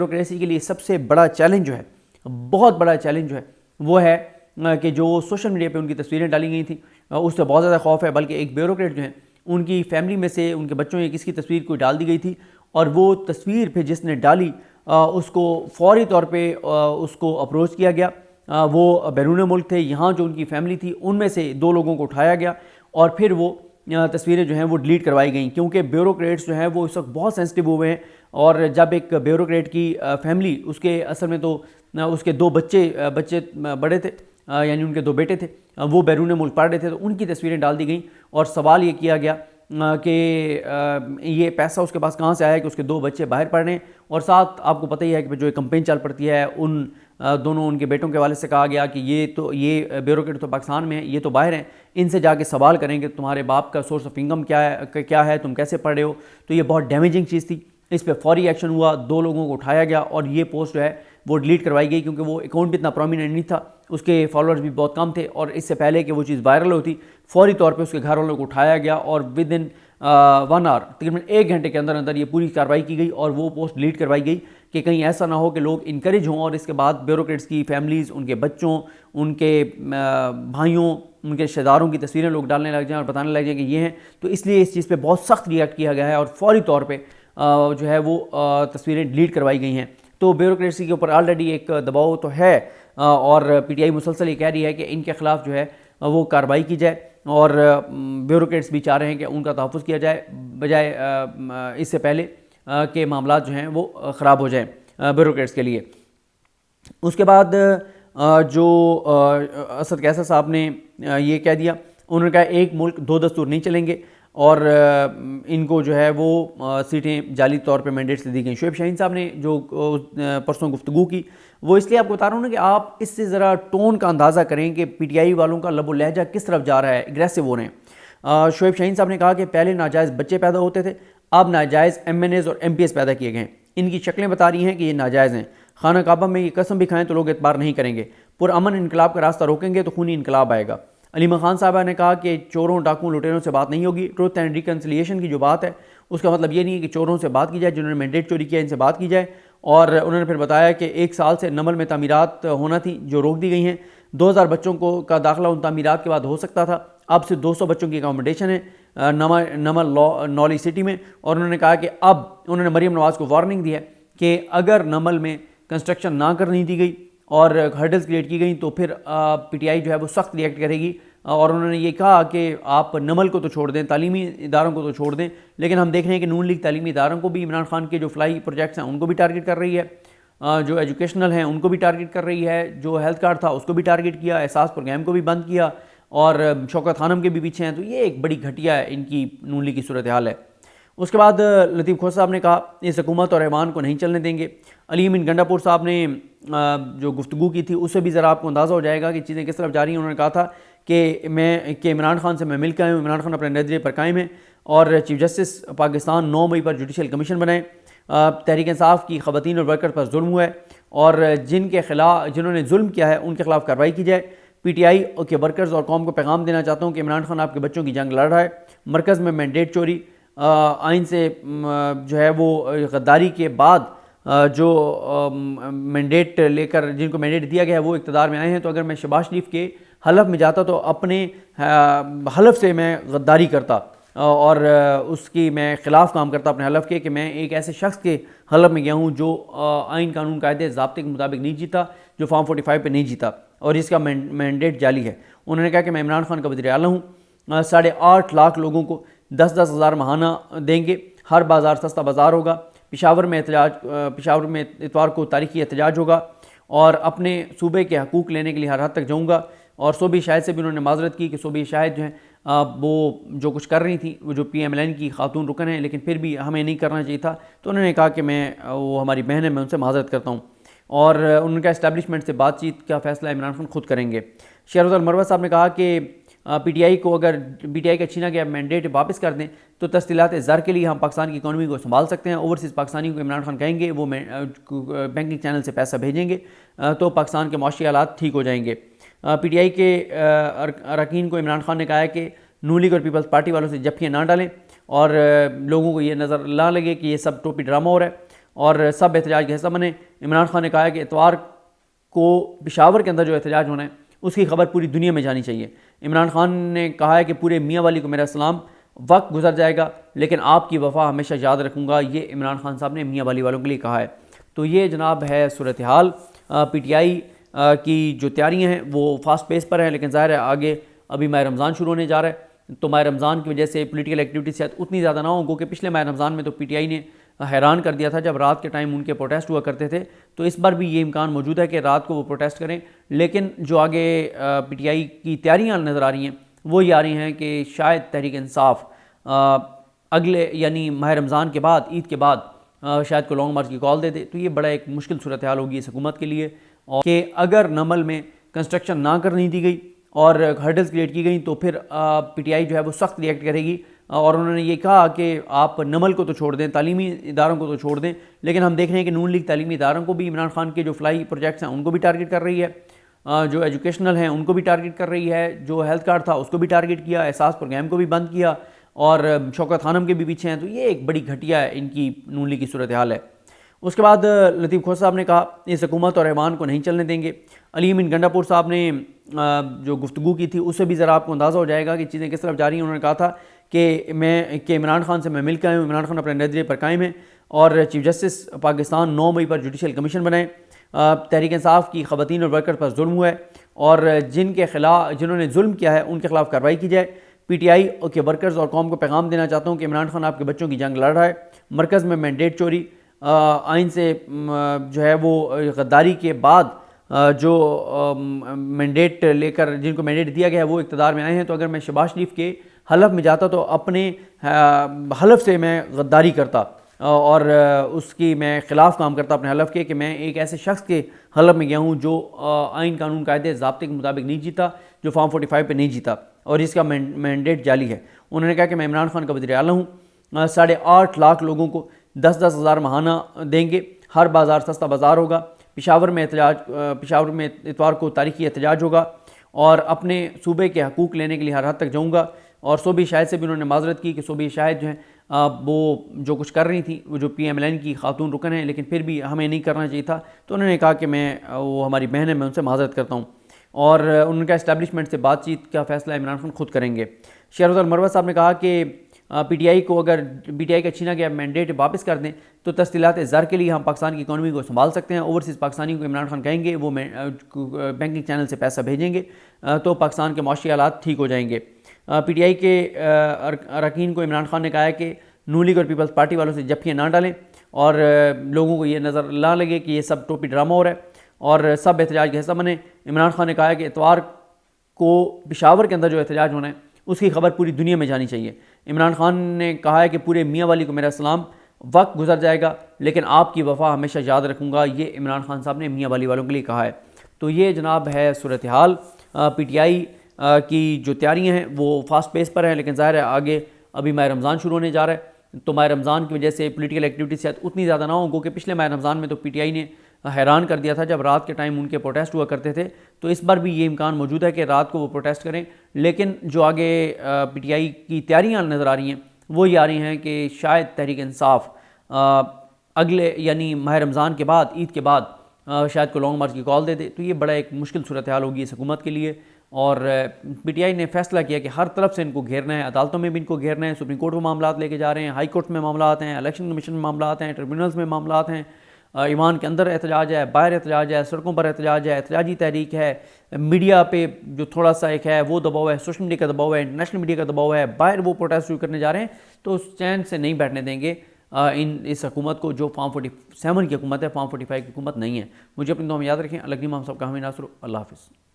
Bureaucracy के लिए सबसे बड़ा चैलेंज जो है, बहुत बड़ा चैलेंज जो है वो है कि जो सोशल मीडिया पे उनकी तस्वीरें डाली गई थी उससे बहुत ज़्यादा खौफ है। बल्कि एक ब्यूरोक्रेट जो है उनकी फैमिली में से उनके बच्चों या किसी की तस्वीर कोई डाल दी गई थी और वो तस्वीर पे जिसने डाली उसको फौरी तौर पे उसको अप्रोच किया गया। वो बैरून मुल्क थे, यहाँ जो उनकी फैमिली थी उनमें से 2 लोगों को उठाया गया और फिर वो तस्वीरें जो हैं वो डिलीट करवाई गई, क्योंकि ब्यूरोक्रेट्स जो हैं वो इस वक्त बहुत सेंसिटिव हुए हैं। और जब एक ब्यूरोक्रेट की फैमिली, उसके असल में तो उसके 2 बच्चे बड़े थे, यानी उनके 2 बेटे थे, वो बैरून मुल्क पढ़ रहे थे, तो उनकी तस्वीरें डाल दी गई और सवाल ये किया गया कि ये पैसा उसके पास कहाँ से आया कि उसके 2 बच्चे बाहर पढ़ रहे हैं। और साथ आपको पता ही है कि जो एक कंपेन चल पड़ती है, उन दोनों उनके बेटों के वाले से कहा गया कि ये ब्यूरोक्रेट तो पाकिस्तान में है, ये तो बाहर हैं, इनसे जाके सवाल करेंगे तुम्हारे बाप का सोर्स ऑफ इनकम क्या है, तुम कैसे पढ़ रहे हो। तो ये बहुत डैमेजिंग चीज़ थी। इस पर फौरी एक्शन हुआ, 2 लोगों को उठाया गया और ये पोस्ट जो है वो डिलीट करवाई गई, क्योंकि वो अकाउंट भी इतना प्रोमिनेंट नहीं था, उसके फॉलोअर्स भी बहुत कम थे। और इससे पहले कि वो चीज़ वायरल होती, फौरी तौर पे उसके घर वालों को उठाया गया और विद इन 1 आवर, तकरीबन 1 घंटे के अंदर अंदर ये पूरी कार्रवाई की गई और वो पोस्ट डिलीट करवाई गई कि कहीं ऐसा ना हो कि लोग इनकरेज हों और इसके बाद ब्यूरोक्रेट्स की फैमिलीज़, उनके बच्चों, उनके भाइयों, उनके रिश्तेदारों की तस्वीरें लोग डालने लग जाएँ और बताने लग जाएँ कि ये हैं। तो इसलिए इस चीज़ पर बहुत सख्त रिएक्ट किया गया है और फौरी तौर पर जो है वो तस्वीरें डिलीट करवाई गई हैं। तो ब्यूरोक्रेसी के ऊपर ऑलरेडी एक दबाव तो है और पीटीआई मुसलसल ये कह रही है कि इनके ख़िलाफ़ जो है वो कार्रवाई की जाए और ब्यूरोक्रेट्स भी चाह रहे हैं कि उनका तहफ़्फ़ुज़ किया जाए, बजाय इससे पहले के मामला जो हैं वो ख़राब हो जाएँ ब्यूरोक्रेट्स के लिए। उसके बाद जो असद कैसर साहब ने ये कह दिया, उन्होंने कहा एक मुल्क 2 दस्तूर नहीं चलेंगे और इनको जो है वो सीटें जाली तौर पे मैंडेट से दी गई। शोएब शाहीन साहब ने जो परसों गुफ्तगू की, वो इसलिए आपको बता रहा हूँ ना कि आप इससे ज़रा टोन का अंदाज़ा करें कि पीटीआई वालों का लबो लहजा किस तरफ जा रहा है, एग्रेसिव हो रहे हैं। शोएब शाहीन साहब ने कहा कि पहले नाजायज़ बच्चे पैदा होते थे, अब नाजायज़ MNAs और MPs पैदा किए गए। इनकी शक्लें बता रही हैं कि ये नाजायज़ हैं। खाना काबा में ये कसम भी खाएँ तो लोग एतबार नहीं करेंगे। पुरअमन इनकलाब का रास्ता रोकेंगे तो खूनी इनकलाब आएगा। अलीमा खान साहबा ने कहा कि चोरों, डाकुओं, लुटेरों से बात नहीं होगी। ट्रुथ एंड रिकन्सिलिएशन की जो बात है उसका मतलब ये नहीं है कि चोरों से बात की जाए, जिन्होंने मैंडेट चोरी किया इनसे बात की जाए। और उन्होंने फिर बताया कि 1 साल से नमल में तामीरात होना थी जो रोक दी गई हैं। 2000 बच्चों को का दाखिला उन तामीरात के बाद हो सकता था, अब सिर्फ 200 बच्चों की अकोमोडेशन है नमल नॉली सिटी में। और उन्होंने कहा कि अब उन्होंने मरीम नवाज़ को वार्निंग दी है कि अगर नमल में कंस्ट्रक्शन ना करने दी गई और हर्डल्स क्रिएट की गई तो फिर पीटीआई जो है वो सख्त रिएक्ट करेगी। और उन्होंने ये कहा कि आप नमल को तो छोड़ दें, तालीमी इदारों को तो छोड़ दें, लेकिन हम देख रहे हैं कि नून लीग तालीमी इदारों को भी, इमरान खान के जो फ्लाई प्रोजेक्ट्स हैं उनको भी टारगेट कर रही है, जो एजुकेशनल हैं उनको भी टारगेट कर रही है, जो हेल्थ कार्ड था उसको भी टारगेट किया, एहसास प्रोग्राम को भी बंद किया और शौकत खानम के भी पीछे हैं। तो ये एक बड़ी घटिया है इनकी नून लीग की सूरत हाल है। उसके बाद लतीफ़ खोसा साहब ने कहा इस हुकूमत और ऐवान को नहीं चलने देंगे। अली अमीन गंडापुर साहब ने जो गुफ्तगू की थी उससे भी ज़रा आपको अंदाज़ा हो जाएगा कि चीज़ें किस तरफ जा रही हैं। उन्होंने कहा था कि इमरान खान से मैं मिल के आया हूँ, इमरान खान अपने नज़रिए पर कायम है और चीफ जस्टिस पाकिस्तान 9 मई पर जुडिशल कमीशन बनाए। तहरीक इंसाफ की ख़वातीन और वर्कर पर जुल्म हुआ है और जिन्होंने जुल्म किया है उनके खिलाफ कार्रवाई की जाए। पीटीआई के वर्कर्स और कौम को पैगाम देना चाहता हूँ कि इमरान खान आपके बच्चों की जंग लड़ रहा है। मरकज़ में मैंडेट चोरी आइन से जो है वो गद्दारी के बाद जो मैंडेट लेकर जिनको मैंडेट दिया गया है वो इक़्तिदार में आए हैं। तो अगर मैं शहबाज शरीफ के हलफ में जाता तो अपने हलफ से मैं गद्दारी करता और उसकी मैं ख़िलाफ़ काम करता अपने हलफ के, कि मैं एक ऐसे शख्स के हलफ में गया हूँ जो आइन कानून कायदे ज़ाब्ते के मुताबिक नहीं जीता, जो फॉर्म 45 पे नहीं जीता और इसका मैंडेट जाली है। उन्होंने कहा कि मैं इमरान खान का वज़ीर आला हूँ, 8.5 लाख लोगों को 10-10 हज़ार महाना देंगे, हर बाज़ार सस्ता बाज़ार होगा। पेशावर में इतवार को तारीखी एहतजाज होगा और अपने सूबे के हकूक़ लेने के लिए हर हद तक जाऊँगा। और सोबी शाहिद से भी उन्होंने माजरत की कि सोबी शाहिद जो है वो जो कुछ कर रही थी, वो जो PMLN की खातून रुकन है, लेकिन फिर भी हमें नहीं करना चाहिए था। तो उन्होंने कहा कि वो हमारी बहन है, मैं उनसे माजरत करता हूँ। और उनका इस्टेब्लिशमेंट से बातचीत का फ़ैसला इमरान खान खुद करेंगे। शेरउद्दौला मरवत साहब ने कहा कि पीटीआई को अगर पीटीआई का छीना गया मैंडेट वापस कर दें तो तस्लीलात ज़र के लिए हम पाकिस्तान की इकॉनमी को संभाल सकते हैं। ओवरसीज़ पाकिस्तानी को इमरान खान कहेंगे वो बैंकिंग चैनल से पैसा भेजेंगे तो पाकिस्तान के माशी हालात ठीक हो जाएंगे। पीटीआई के अरकान को इमरान खान ने कहा है कि नून लीग और पीपल्स पार्टी वालों से जफ्फियाँ ना डालें और लोगों को ये नज़र ना लगे कि ये सब टोपी ड्रामा हो रहा है। और सब एहतजाज का हिस्सा बने। इमरान खान ने कहा है कि इतवार को पेशावर के अंदर जो एहतजाज होना है उसकी खबर पूरी दुनिया में जानी चाहिए। इमरान खान ने कहा है कि पूरे मियाँ वाली को मेरा सलाम, वक्त गुजर जाएगा लेकिन आपकी वफ़ा हमेशा याद रखूँगा। ये इमरान खान साहब ने मियाँ वाली वालों के लिए कहा है। तो ये जनाब है सूरत हाल। PTI की जो तैयारियाँ हैं वो फास्ट पेस पर हैं, लेकिन ज़ाहिर है आगे अभी माह रमज़ान शुरू होने जा रहा है, तो माह रमज़ान की वजह से पोलिटिकल एक्टिविटी शायद उतनी ज़्यादा ना हो। गो कि पिछले माह रमज़ान में तो PTI ने हैरान कर दिया था जब रात के टाइम उनके प्रोटेस्ट हुआ करते थे, तो इस बार भी ये इम्कान मौजूद है कि रात को वो प्रोटेस्ट करें। लेकिन जो आगे PTI की तैयारियाँ नज़र आ रही हैं वो ये आ रही हैं कि शायद तहरीक इंसाफ अगले यानी माह रमज़ान के बाद, ईद के बाद शायद को लॉन्ग मार्च की कॉल दे दे। तो ये बड़ा एक मुश्किल सूरत हाल होगी इस हुकूमत के लिए, और कि अगर नमल में कंस्ट्रक्शन ना करने दी गई और हर्डल्स क्रिएट की गई तो फिर PTI जो है वो सख्त रिएक्ट करेगी। और उन्होंने ये कहा कि आप नमल को तो छोड़ दें, तालीमी इदारों को तो छोड़ दें, लेकिन हम देख रहे हैं कि नून लीग तालीमी इदारों को भी, इमरान खान के जो फ्लाई प्रोजेक्ट्स हैं उनको भी टारगेट कर रही है, जो एजुकेशनल हैं उनको भी टारगेट कर रही है, जो हेल्थ कार्ड था उसको भी टारगेट किया, एहसास प्रोग्राम को भी बंद किया, और शौकत खानम के भी पीछे हैं। तो ये एक बड़ी घटिया इनकी नून लीग की सूरत हाल है। उसके बाद लतीफ़ खोसा साहब ने कहा इस हुकूमत और ऐवान को नहीं चलने देंगे। अली अमीन गंडापुर साहब ने जो गुफ्तगू की थी उससे भी ज़रा आपको अंदाज़ा हो जाएगा कि चीज़ें किस तरफ जा रही हैं। उन्होंने कहा था कि इमरान खान से मैं मिल के आया हूँ, इमरान खान अपने नज़रिए पर कायम है और चीफ जस्टिस पाकिस्तान 9 मई पर जुडिशल कमीशन बनाए। तहरीक इंसाफ की ख़वातीन और वर्कर पर जुल्म हुआ है और जिन्होंने जुल्म किया है उनके खिलाफ कार्रवाई की जाए। PTI के वर्कर्स और कौम को पैगाम देना चाहता हूँ कि इमरान खान आपके बच्चों की जंग लड़ रहा है। मरकज़ में मैंडेट चोरी, आइन से जो है वो गद्दारी के बाद जो मैंडेट लेकर जिनको मैंडेट दिया गया है वो इक़्तिदार में आए हैं। तो अगर मैं शहबाज शरीफ के हलफ में जाता तो अपने हलफ से मैं गद्दारी करता और उसकी मैं ख़िलाफ़ काम करता अपने हलफ के, कि मैं एक ऐसे शख्स के हलफ में गया हूँ जो आइन कानून कायदे ज़ाब्ते के मुताबिक नहीं जीता, जो फॉर्म 45 पे नहीं जीता और इसका मैंडेट जाली है। उन्होंने कहा कि मैं इमरान खान का वज़ीर आला हूँ, 8.5 लाख लोगों को 10-10 हज़ार महाना देंगे, हर बाज़ार सस्ता बाज़ार होगा, पेशावर में इतवार को तारीखी एहतजाज होगा और अपने सूबे के हकूक़ लेने के लिए हर हद तक जाऊँगा। और सूबे शाहिद से भी उन्होंने माजरत की कि सूबे शाहिद जो हैं वो जो कुछ कर रही थी, वो जो PMLN की खातून रुकन हैं, लेकिन फिर भी हमें नहीं करना चाहिए था। तो उन्होंने कहा कि वो हमारी बहन है, मैं उनसे माजरत करता हूँ। और उनका इस्टेब्लिशमेंट से बातचीत का फ़ैसला इमरान खान खुद करेंगे। शेरउद्दौला मरवत साहब ने कहा कि PTI को अगर PTI का छीना गया मैंडेट वापस कर दें तो तस्लीलात ज़र के लिए हम पाकिस्तान की इकॉनमी को संभाल सकते हैं। ओवरसीज़ पाकिस्तानियों को इमरान खान कहेंगे वो बैंकिंग चैनल से पैसा भेजेंगे तो पाकिस्तान के माशी हालात ठीक हो जाएंगे। PTI के अरकान को इमरान खान ने कहा है कि नून लीग और पीपल्स पार्टी वालों से जफ्फियाँ ना डालें और लोगों को ये नज़र ना लगे कि ये सब टोपी ड्रामा हो रहा है और सब एहतजाज का हिस्सा बने। इमरान खान ने कहा है कि इतवार को पेशावर के अंदर जो एहतजाज होना है उसकी खबर पूरी दुनिया में जानी चाहिए। इमरान खान ने कहा है कि पूरे मियाँ वाली को मेरा सलाम, वक्त गुजर जाएगा लेकिन आपकी वफ़ा हमेशा याद रखूँगा। ये इमरान खान साहब ने मियाँ वाली वालों के लिए कहा है। तो ये जनाब है सूरत हाल। PTI की जो तैयारियाँ हैं वो फास्ट पेस पर हैं, लेकिन ज़ाहिर है आगे अभी माह रमज़ान शुरू होने जा रहा है, तो माह रमज़ान की वजह से पोलिटिकल एक्टिविटी शायद उतनी ज़्यादा ना हो। गो कि पिछले माह रमज़ान में तो PTI ने हैरान कर दिया था जब रात के टाइम उनके प्रोटेस्ट हुआ करते थे, तो इस बार भी ये इम्कान मौजूद है कि रात को वो प्रोटेस्ट करें। लेकिन जो आगे PTI की तैयारियाँ नज़र आ रही हैं वो ये आ रही हैं कि शायद तहरीक इंसाफ अगले यानी माह रमज़ान के बाद, ईद के बाद शायद को लॉन्ग मार्च की कॉल दे दे। तो ये बड़ा एक मुश्किल सूरत हाल होगी इस हुकूमत के लिए। और PTI ने फैसला किया कि हर तरफ से इनको घेरना है, अदालतों में भी इनको घेरना है, सुप्रीम कोर्ट में मामला लेके जा रहे हैं, हाई कोर्ट में मामला हैं, इलेक्शन कमीशन में मामला हैं, ट्रिब्यूनल्स में मामला हैं, ईमान के अंदर एहतजाज है, बाहर एहतजाज है, सड़कों पर एहतजाज है, एहतजाजी तहरीक है, मीडिया पे जो थोड़ा सा एक है वो दबाव है, सोशल मीडिया का दबाव है, इंटरनेशनल मीडिया का दबाव है, बाहर वो प्रोटेस्ट शुरू करने जा रहे हैं। तो चैन से नहीं बैठने देंगे इस हुकूमत को जो फॉर्म 47 की हुकूमत है, फॉर्म 45 की हुकूमत नहीं है। मुझे अपनी दुआ में याद रखें। अलग हम सब का हमें नासर। अल्लाह हाफ़िज़।